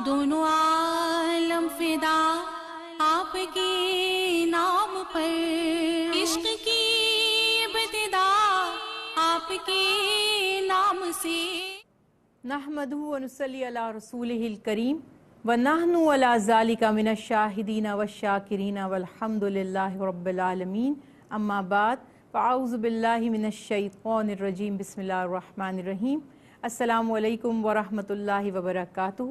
دونوں عالم فدا آپ کے نام پر، عشق کی ابتدا آپ کے نام سے۔ نحمدہ ونصلی علی رسولہ الکریم ونحن علی ذالک من الشاہدین والشاکرین والحمد للہ رب العالمین، اما بعد فاعوذ باللہ من الشیطان الرجیم، بسم اللہ الرحمن الرحیم۔ السلام علیکم ورحمۃ اللہ وبرکاتہ۔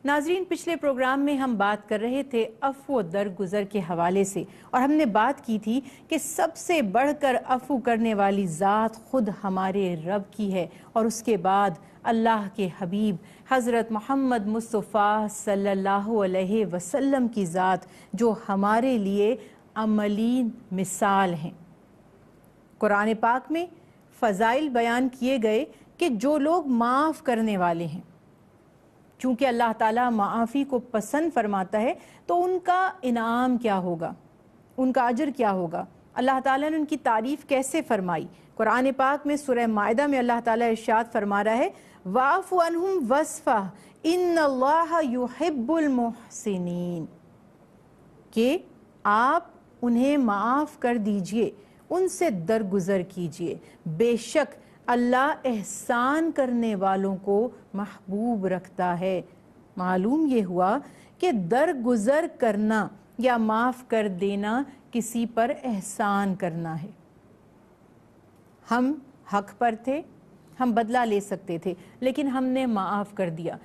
ناظرین، پچھلے پروگرام میں ہم بات کر رہے تھے عفو و درگزر کے حوالے سے، اور ہم نے بات کی تھی کہ سب سے بڑھ کر عفو کرنے والی ذات خود ہمارے رب کی ہے، اور اس کے بعد اللہ کے حبیب حضرت محمد مصطفیٰ صلی اللہ علیہ وسلم کی ذات، جو ہمارے لیے عملی مثال ہیں۔ قرآن پاک میں فضائل بیان کیے گئے کہ جو لوگ معاف کرنے والے ہیں، چونکہ اللہ تعالیٰ معافی کو پسند فرماتا ہے، تو ان کا انعام کیا ہوگا، ان کا اجر کیا ہوگا، اللہ تعالیٰ نے ان کی تعریف کیسے فرمائی۔ قرآن پاک میں سورہ مائدہ میں اللہ تعالیٰ ارشاد فرما رہا ہے وَاعْفُ عَنْهُمْ وَاصْفَحْ إِنَّ اللَّهَ يُحِبُّ الْمُحْسِنِينَ، کہ آپ انہیں معاف کر دیجئے، ان سے درگزر کیجئے، بے شک اللہ احسان کرنے والوں کو محبوب رکھتا ہے۔ معلوم یہ ہوا کہ درگزر کرنا یا معاف کر دینا کسی پر احسان کرنا ہے۔ ہم حق پر تھے، ہم بدلہ لے سکتے تھے، لیکن ہم نے معاف کر دیا۔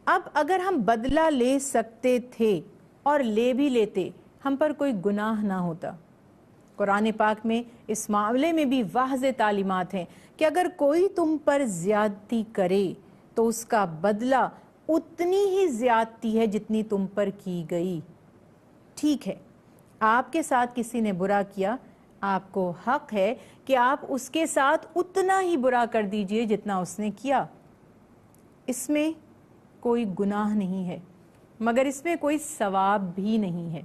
اب اگر ہم بدلہ لے سکتے تھے اور لے بھی لیتے، ہم پر کوئی گناہ نہ ہوتا۔ قرآن پاک میں اس معاملے میں بھی واضح تعلیمات ہیں کہ اگر کوئی تم پر زیادتی کرے تو اس کا بدلہ اتنی ہی زیادتی ہے جتنی تم پر کی گئی۔ ٹھیک ہے، آپ کے ساتھ کسی نے برا کیا، آپ کو حق ہے کہ آپ اس کے ساتھ اتنا ہی برا کر دیجئے جتنا اس نے کیا۔ اس میں کوئی گناہ نہیں ہے، مگر اس میں کوئی ثواب بھی نہیں ہے۔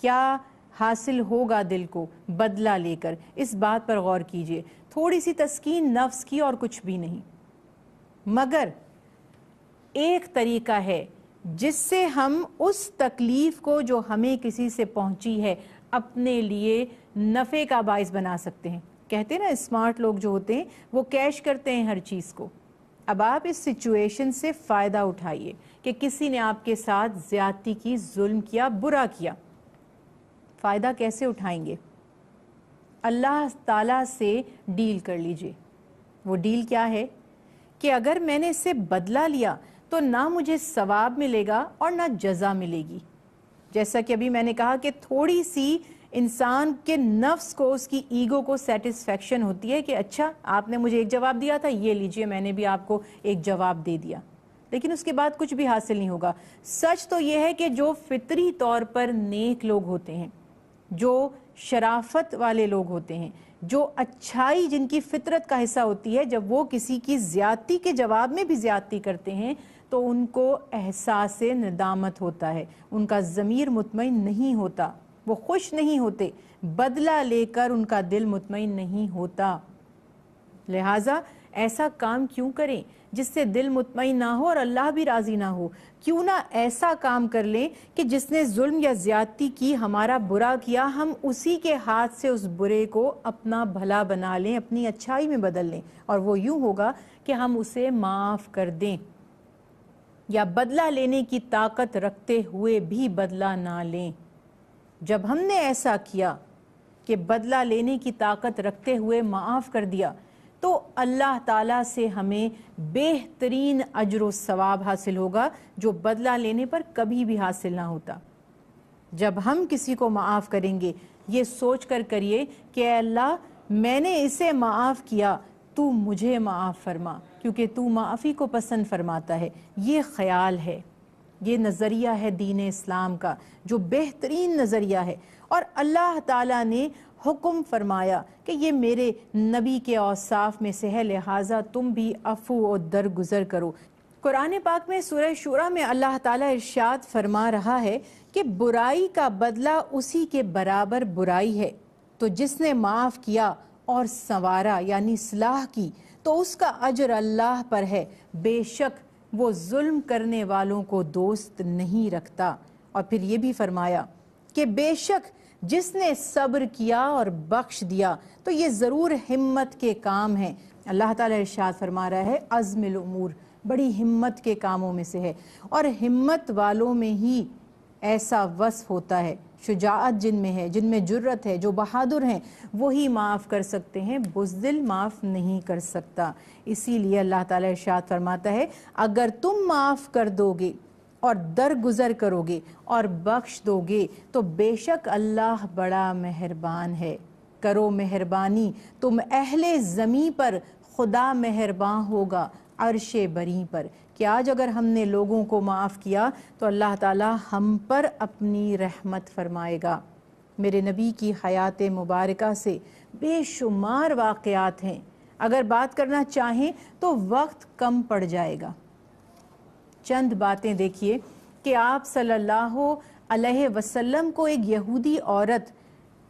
کیا حاصل ہوگا دل کو بدلہ لے کر، اس بات پر غور کیجئے۔ تھوڑی سی تسکین نفس کی اور کچھ بھی نہیں، مگر ایک طریقہ ہے جس سے ہم اس تکلیف کو جو ہمیں کسی سے پہنچی ہے اپنے لیے نفع کا باعث بنا سکتے ہیں۔ کہتے ہیں نا، اسمارٹ لوگ جو ہوتے ہیں وہ کیش کرتے ہیں ہر چیز کو۔ اب آپ اس سچویشن سے فائدہ اٹھائیے کہ کسی نے آپ کے ساتھ زیادتی کی، ظلم کیا، برا کیا۔ فائدہ کیسے اٹھائیں گے؟ اللہ تعالیٰ سے ڈیل کر لیجئے۔ وہ ڈیل کیا ہے کہ اگر میں نے اس سے بدلہ لیا تو نہ مجھے ثواب ملے گا اور نہ جزا ملے گی۔ جیسا کہ ابھی میں نے کہا کہ تھوڑی سی انسان کے نفس کو، اس کی ایگو کو سیٹسفیکشن ہوتی ہے کہ اچھا آپ نے مجھے ایک جواب دیا تھا، یہ لیجئے میں نے بھی آپ کو ایک جواب دے دیا، لیکن اس کے بعد کچھ بھی حاصل نہیں ہوگا۔ سچ تو یہ ہے کہ جو فطری طور پر نیک لوگ ہوتے ہیں، جو شرافت والے لوگ ہوتے ہیں، جو اچھائی جن کی فطرت کا حصہ ہوتی ہے، جب وہ کسی کی زیادتی کے جواب میں بھی زیادتی کرتے ہیں تو ان کو احساس ندامت ہوتا ہے، ان کا ضمیر مطمئن نہیں ہوتا، وہ خوش نہیں ہوتے، بدلہ لے کر ان کا دل مطمئن نہیں ہوتا۔ لہٰذا ایسا کام کیوں کریں جس سے دل مطمئن نہ ہو اور اللہ بھی راضی نہ ہو؟ کیوں نہ ایسا کام کر لیں کہ جس نے ظلم یا زیادتی کی، ہمارا برا کیا، ہم اسی کے ہاتھ سے اس برے کو اپنا بھلا بنا لیں، اپنی اچھائی میں بدل لیں، اور وہ یوں ہوگا کہ ہم اسے معاف کر دیں، یا بدلہ لینے کی طاقت رکھتے ہوئے بھی بدلہ نہ لیں۔ جب ہم نے ایسا کیا کہ بدلہ لینے کی طاقت رکھتے ہوئے معاف کر دیا، تو اللہ تعالیٰ سے ہمیں بہترین اجر و ثواب حاصل ہوگا جو بدلہ لینے پر کبھی بھی حاصل نہ ہوتا۔ جب ہم کسی کو معاف کریں گے، یہ سوچ کر کریے کہ اے اللہ، میں نے اسے معاف کیا، تو مجھے معاف فرما، کیونکہ تو معافی کو پسند فرماتا ہے۔ یہ خیال ہے، یہ نظریہ ہے دین اسلام کا، جو بہترین نظریہ ہے، اور اللہ تعالیٰ نے حکم فرمایا کہ یہ میرے نبی کے اوصاف میں سے ہے، لہٰذا تم بھی عفو و درگزر کرو۔ قرآن پاک میں سورہ شورى میں اللہ تعالیٰ ارشاد فرما رہا ہے کہ برائی کا بدلہ اسی کے برابر برائی ہے، تو جس نے معاف کیا اور سنوارا یعنی اصلاح کی تو اس کا اجر اللہ پر ہے، بے شک وہ ظلم کرنے والوں کو دوست نہیں رکھتا۔ اور پھر یہ بھی فرمایا کہ بے شک جس نے صبر کیا اور بخش دیا تو یہ ضرور ہمت کے کام ہیں۔ اللہ تعالیٰ ارشاد فرما رہا ہے عزم الامور، بڑی ہمت کے کاموں میں سے ہے، اور ہمت والوں میں ہی ایسا وصف ہوتا ہے، شجاعت جن میں ہے، جن میں جرت ہے، جو بہادر ہیں وہی معاف کر سکتے ہیں، بزدل معاف نہیں کر سکتا۔ اسی لیے اللہ تعالیٰ ارشاد فرماتا ہے اگر تم معاف کر دو گے اور درگزر کرو گے اور بخش دو گے تو بے شک اللہ بڑا مہربان ہے۔ کرو مہربانی تم اہل زمیں پر، خدا مہربان ہوگا عرش بری پر، کہ آج اگر ہم نے لوگوں کو معاف کیا تو اللہ تعالی ہم پر اپنی رحمت فرمائے گا۔ میرے نبی کی حیات مبارکہ سے بے شمار واقعات ہیں، اگر بات کرنا چاہیں تو وقت کم پڑ جائے گا۔ چند باتیں دیکھیے کہ آپ صلی اللہ علیہ وسلم کو ایک یہودی عورت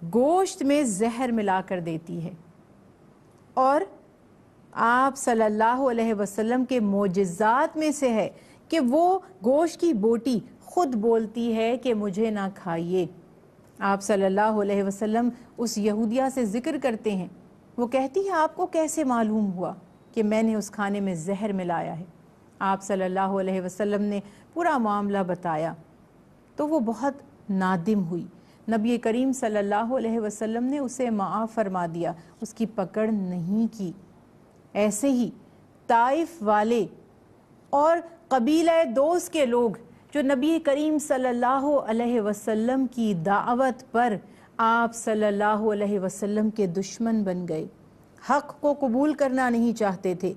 گوشت میں زہر ملا کر دیتی ہے، اور آپ صلی اللہ علیہ وسلم کے معجزات میں سے ہے کہ وہ گوشت کی بوٹی خود بولتی ہے کہ مجھے نہ کھائیے۔ آپ صلی اللہ علیہ وسلم اس یہودیہ سے ذکر کرتے ہیں، وہ کہتی ہے آپ کو کیسے معلوم ہوا کہ میں نے اس کھانے میں زہر ملایا ہے؟ آپ صلی اللہ علیہ وسلم نے پورا معاملہ بتایا تو وہ بہت نادم ہوئی۔ نبی کریم صلی اللہ علیہ وسلم نے اسے معاف فرما دیا، اس کی پکڑ نہیں کی۔ ایسے ہی طائف والے اور قبیلہ دوس کے لوگ جو نبی کریم صلی اللہ علیہ وسلم کی دعوت پر آپ صلی اللہ علیہ وسلم کے دشمن بن گئے، حق کو قبول کرنا نہیں چاہتے تھے،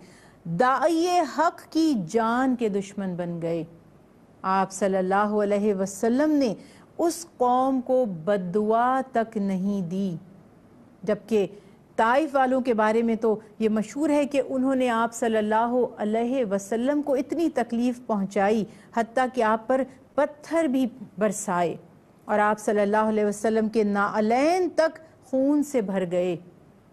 داعی حق کی جان کے دشمن بن گئے۔ آپ صلی اللہ علیہ وسلم نے اس قوم کو بددعا تک نہیں دی، جبکہ طائف والوں کے بارے میں تو یہ مشہور ہے کہ انہوں نے آپ صلی اللہ علیہ وسلم کو اتنی تکلیف پہنچائی حتیٰ کہ آپ پر پتھر بھی برسائے، اور آپ صلی اللہ علیہ وسلم کے نعلین تک خون سے بھر گئے۔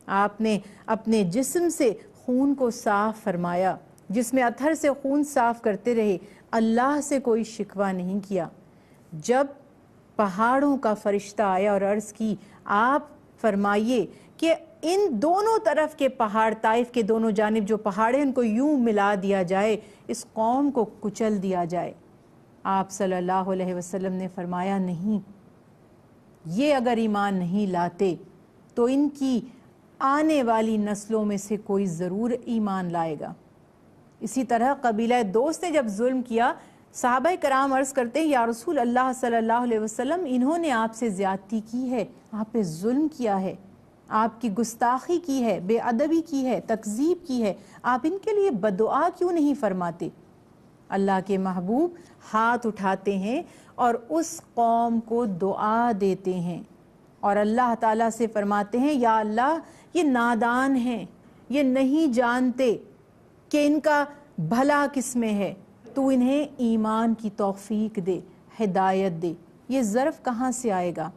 آپ نے اپنے جسم سے خون کو صاف فرمایا، جس میں اطہر سے خون صاف کرتے رہے، اللہ سے کوئی شکوہ نہیں کیا۔ جب پہاڑوں کا فرشتہ آیا اور عرض کی آپ فرمائیے کہ ان دونوں طرف کے پہاڑ، طائف کے دونوں جانب جو پہاڑ ہیں ان کو یوں ملا دیا جائے، اس قوم کو کچل دیا جائے، آپ صلی اللہ علیہ وسلم نے فرمایا نہیں، یہ اگر ایمان نہیں لاتے تو ان کی آنے والی نسلوں میں سے کوئی ضرور ایمان لائے گا۔ اسی طرح قبیلہ دوست نے جب ظلم کیا، صحابہ کرام عرض کرتے ہیں یا رسول اللہ صلی اللہ علیہ وسلم انہوں نے آپ سے زیادتی کی ہے، آپ پہ ظلم کیا ہے، آپ کی گستاخی کی ہے، بے ادبی کی ہے، تکذیب کی ہے، آپ ان کے لیے بددعا کیوں نہیں فرماتے؟ اللہ کے محبوب ہاتھ اٹھاتے ہیں اور اس قوم کو دعا دیتے ہیں، اور اللہ تعالیٰ سے فرماتے ہیں یا اللہ یہ نادان ہیں، یہ نہیں جانتے کہ ان کا بھلا کس میں ہے، تو انہیں ایمان کی توفیق دے، ہدایت دے۔ یہ ظرف کہاں سے آئے گا؟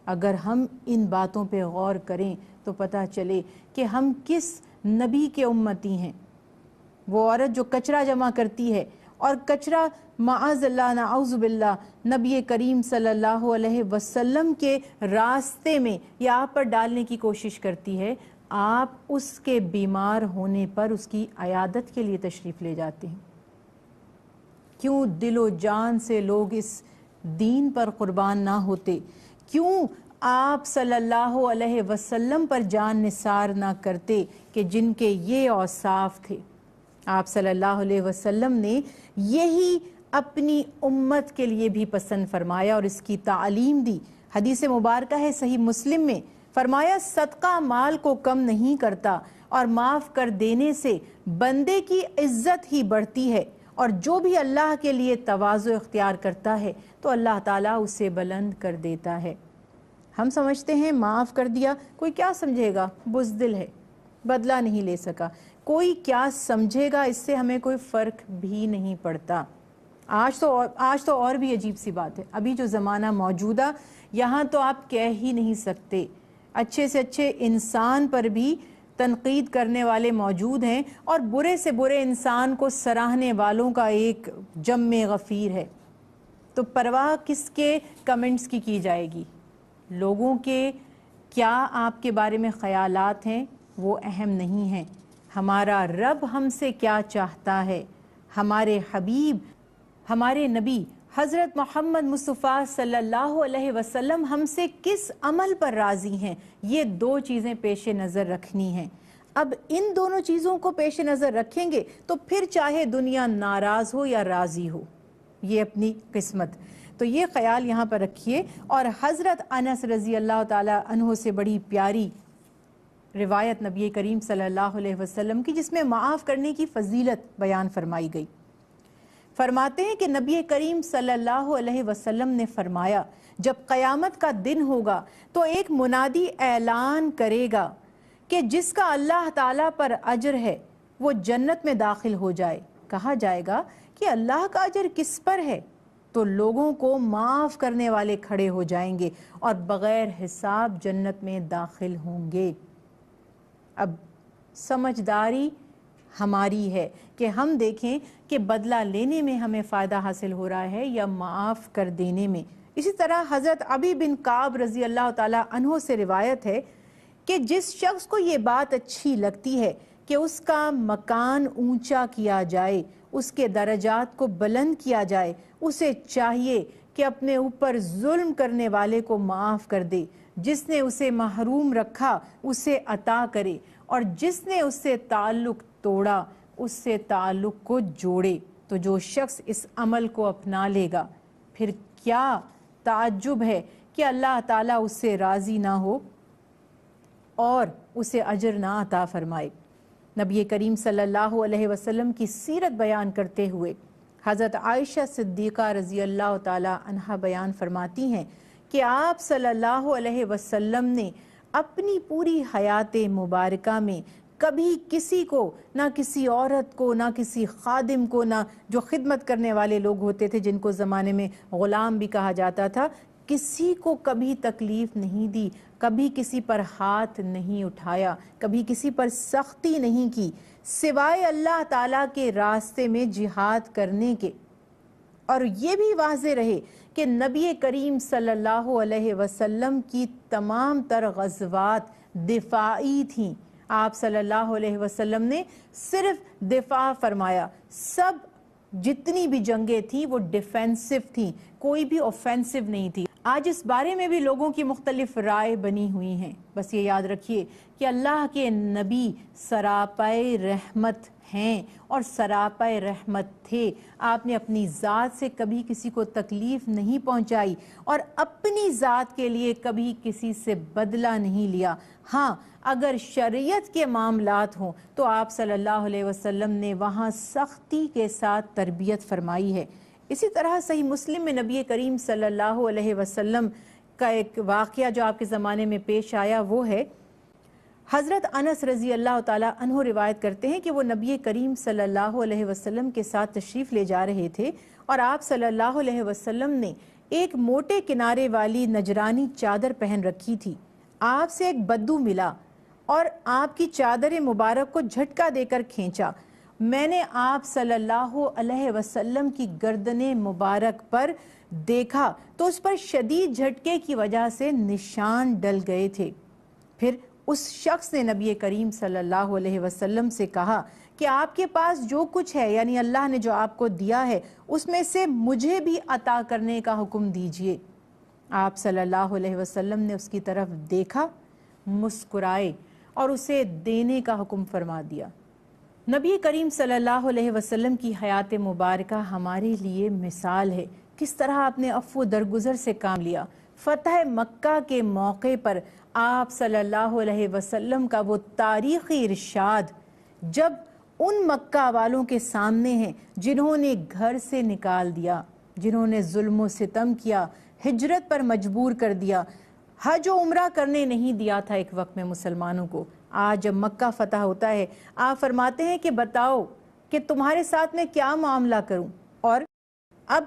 اگر ہم ان باتوں پہ غور کریں تو پتہ چلے کہ ہم کس نبی کے امتی ہیں۔ وہ عورت جو کچرا جمع کرتی ہے اور کچرا معاذ اللہ نعوذ باللہ نبی کریم صلی اللہ علیہ وسلم کے راستے میں یا آپ پر ڈالنے کی کوشش کرتی ہے، آپ اس کے بیمار ہونے پر اس کی عیادت کے لیے تشریف لے جاتے ہیں۔ کیوں دل و جان سے لوگ اس دین پر قربان نہ ہوتے؟ کیوں آپ صلی اللہ علیہ وسلم پر جان نثار نہ کرتے کہ جن کے یہ اوصاف تھے؟ آپ صلی اللہ علیہ وسلم نے یہی اپنی امت کے لیے بھی پسند فرمایا اور اس کی تعلیم دی۔ حدیث مبارکہ ہے صحیح مسلم میں، فرمایا صدقہ مال کو کم نہیں کرتا اور معاف کر دینے سے بندے کی عزت ہی بڑھتی ہے، اور جو بھی اللہ کے لیے تواضع اختیار کرتا ہے تو اللہ تعالیٰ اسے بلند کر دیتا ہے۔ ہم سمجھتے ہیں معاف کر دیا، کوئی کیا سمجھے گا؟ بزدل ہے، بدلہ نہیں لے سکا، کوئی کیا سمجھے گا، اس سے ہمیں کوئی فرق بھی نہیں پڑتا۔ آج تو اور بھی عجیب سی بات ہے، ابھی جو زمانہ موجودہ یہاں تو آپ کہہ ہی نہیں سکتے، اچھے سے اچھے انسان پر بھی تنقید کرنے والے موجود ہیں اور برے سے برے انسان کو سراہنے والوں کا ایک جم غفیر ہے۔ تو پرواہ کس کے کمنٹس کی جائے گی؟ لوگوں کے کیا آپ کے بارے میں خیالات ہیں وہ اہم نہیں ہیں۔ ہمارا رب ہم سے کیا چاہتا ہے، ہمارے حبیب، ہمارے نبی حضرت محمد مصطفیٰ صلی اللہ علیہ وسلم ہم سے کس عمل پر راضی ہیں، یہ دو چیزیں پیش نظر رکھنی ہیں۔ اب ان دونوں چیزوں کو پیش نظر رکھیں گے تو پھر چاہے دنیا ناراض ہو یا راضی ہو، یہ اپنی قسمت۔ تو یہ خیال یہاں پر رکھیے۔ اور حضرت انس رضی اللہ تعالیٰ عنہ سے بڑی پیاری روایت نبی کریم صلی اللہ علیہ وسلم کی، جس میں معاف کرنے کی فضیلت بیان فرمائی گئی۔ فرماتے ہیں کہ نبی کریم صلی اللہ علیہ وسلم نے فرمایا، جب قیامت کا دن ہوگا تو ایک منادی اعلان کرے گا کہ جس کا اللہ تعالیٰ پر اجر ہے وہ جنت میں داخل ہو جائے۔ کہا جائے گا کہ اللہ کا اجر کس پر ہے؟ تو لوگوں کو معاف کرنے والے کھڑے ہو جائیں گے اور بغیر حساب جنت میں داخل ہوں گے۔ اب سمجھداری ہماری ہے کہ ہم دیکھیں کہ بدلہ لینے میں ہمیں فائدہ حاصل ہو رہا ہے یا معاف کر دینے میں۔ اسی طرح حضرت ابی بن کعب رضی اللہ تعالیٰ عنہ سے روایت ہے کہ جس شخص کو یہ بات اچھی لگتی ہے کہ اس کا مکان اونچا کیا جائے، اس کے درجات کو بلند کیا جائے، اسے چاہیے کہ اپنے اوپر ظلم کرنے والے کو معاف کر دے، جس نے اسے محروم رکھا اسے عطا کرے، اور جس نے اس سے تعلق توڑا اس سے تعلق کو جوڑے۔ تو جو شخص اس عمل کو اپنا لے گا، پھر کیا تعجب ہے کہ اللہ تعالیٰ اس سے راضی نہ ہو اور اسے اجر نہ عطا فرمائے۔ نبی کریم صلی اللہ علیہ وسلم کی سیرت بیان کرتے ہوئے حضرت عائشہ صدیقہ رضی اللہ تعالی عنہا بیان فرماتی ہیں کہ آپ صلی اللہ علیہ وسلم نے اپنی پوری حیات مبارکہ میں کبھی کسی کو، نہ کسی عورت کو، نہ کسی خادم کو، نہ جو خدمت کرنے والے لوگ ہوتے تھے جن کو زمانے میں غلام بھی کہا جاتا تھا، کسی کو کبھی تکلیف نہیں دی، کبھی کسی پر ہاتھ نہیں اٹھایا، کبھی کسی پر سختی نہیں کی، سوائے اللہ تعالیٰ کے راستے میں جہاد کرنے کے۔ اور یہ بھی واضح رہے کہ نبی کریم صلی اللہ علیہ وسلم کی تمام تر غزوات دفاعی تھیں۔ آپ صلی اللہ علیہ وسلم نے صرف دفاع فرمایا، سب جتنی بھی جنگیں تھیں وہ ڈیفینسو تھیں، کوئی بھی اوفینسو نہیں تھی۔ آج اس بارے میں بھی لوگوں کی مختلف رائے بنی ہوئی ہیں۔ بس یہ یاد رکھیے کہ اللہ کے نبی سراپائے رحمت ہیں اور سراپائے رحمت تھے۔ آپ نے اپنی ذات سے کبھی کسی کو تکلیف نہیں پہنچائی اور اپنی ذات کے لیے کبھی کسی سے بدلہ نہیں لیا۔ ہاں، اگر شریعت کے معاملات ہوں تو آپ صلی اللہ علیہ وسلم نے وہاں سختی کے ساتھ تربیت فرمائی ہے۔ اسی طرح صحیح مسلم میں نبی کریم صلی اللہ علیہ وسلم کا ایک واقعہ جو آپ کے زمانے میں پیش آیا وہ ہے، حضرت انس رضی اللہ تعالیٰ عنہ روایت کرتے ہیں کہ وہ نبی کریم صلی اللہ علیہ وسلم کے ساتھ تشریف لے جا رہے تھے اور آپ صلی اللہ علیہ وسلم نے ایک موٹے کنارے والی نجرانی چادر پہن رکھی تھی۔ آپ سے ایک بدو ملا اور آپ کی چادر مبارک کو جھٹکا دے کر کھینچا۔ میں نے آپ صلی اللہ علیہ وسلم کی گردن مبارک پر دیکھا تو اس پر شدید جھٹکے کی وجہ سے نشان ڈل گئے تھے۔ پھر اس شخص نے نبی کریم صلی اللہ علیہ وسلم سے کہا کہ آپ کے پاس جو کچھ ہے، یعنی اللہ نے جو آپ کو دیا ہے، اس میں سے مجھے بھی عطا کرنے کا حکم دیجئے۔ آپ صلی اللہ علیہ وسلم نے اس کی طرف دیکھا، مسکرائے اور اسے دینے کا حکم فرما دیا۔ نبی کریم صلی اللہ علیہ وسلم کی حیات مبارکہ ہمارے لیے مثال ہے، کس طرح آپ نے عفو درگزر سے کام لیا۔ فتح مکہ کے موقع پر آپ صلی اللہ علیہ وسلم کا وہ تاریخی ارشاد جب ان مکہ والوں کے سامنے ہیں جنہوں نے گھر سے نکال دیا، جنہوں نے ظلم و ستم کیا، ہجرت پر مجبور کر دیا، حج و عمرہ کرنے نہیں دیا تھا ایک وقت میں مسلمانوں کو، آج جب مکہ فتح ہوتا ہے آپ فرماتے ہیں کہ بتاؤ کہ تمہارے ساتھ میں کیا معاملہ کروں، اور اب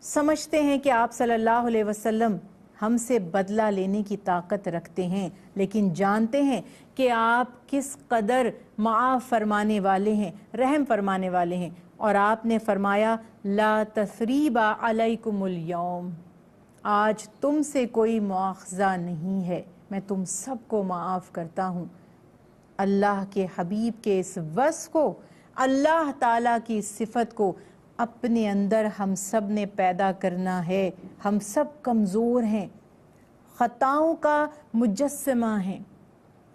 سمجھتے ہیں کہ آپ صلی اللہ علیہ وسلم ہم سے بدلہ لینے کی طاقت رکھتے ہیں، لیکن جانتے ہیں کہ آپ کس قدر معاف فرمانے والے ہیں، رحم فرمانے والے ہیں۔ اور آپ نے فرمایا لا تثریب علیکم اليوم، آج تم سے کوئی مواخذہ نہیں ہے، میں تم سب کو معاف کرتا ہوں۔ اللہ کے حبیب کے اس وصف کو، اللہ تعالیٰ کی اس صفت کو اپنے اندر ہم سب نے پیدا کرنا ہے۔ ہم سب کمزور ہیں، خطاؤں کا مجسمہ ہیں،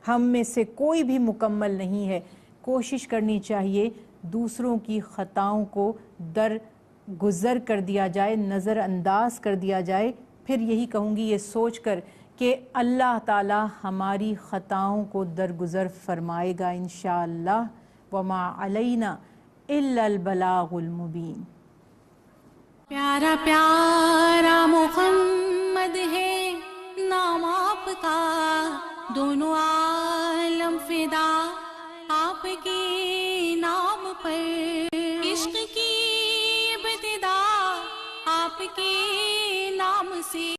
ہم میں سے کوئی بھی مکمل نہیں ہے۔ کوشش کرنی چاہیے دوسروں کی خطاؤں کو درگزر کر دیا جائے، نظر انداز کر دیا جائے۔ پھر یہی کہوں گی یہ سوچ کر کہ اللہ تعالی ہماری خطاؤں کو درگزر فرمائے گا انشاءاللہ۔ وما علینا الا البلاغ المبین۔ پیارا پیارا محمد ہے نام آپ کا، دونوں عالم فدا آپ کے نام پر، عشق کی ابتدا آپ کے نام سے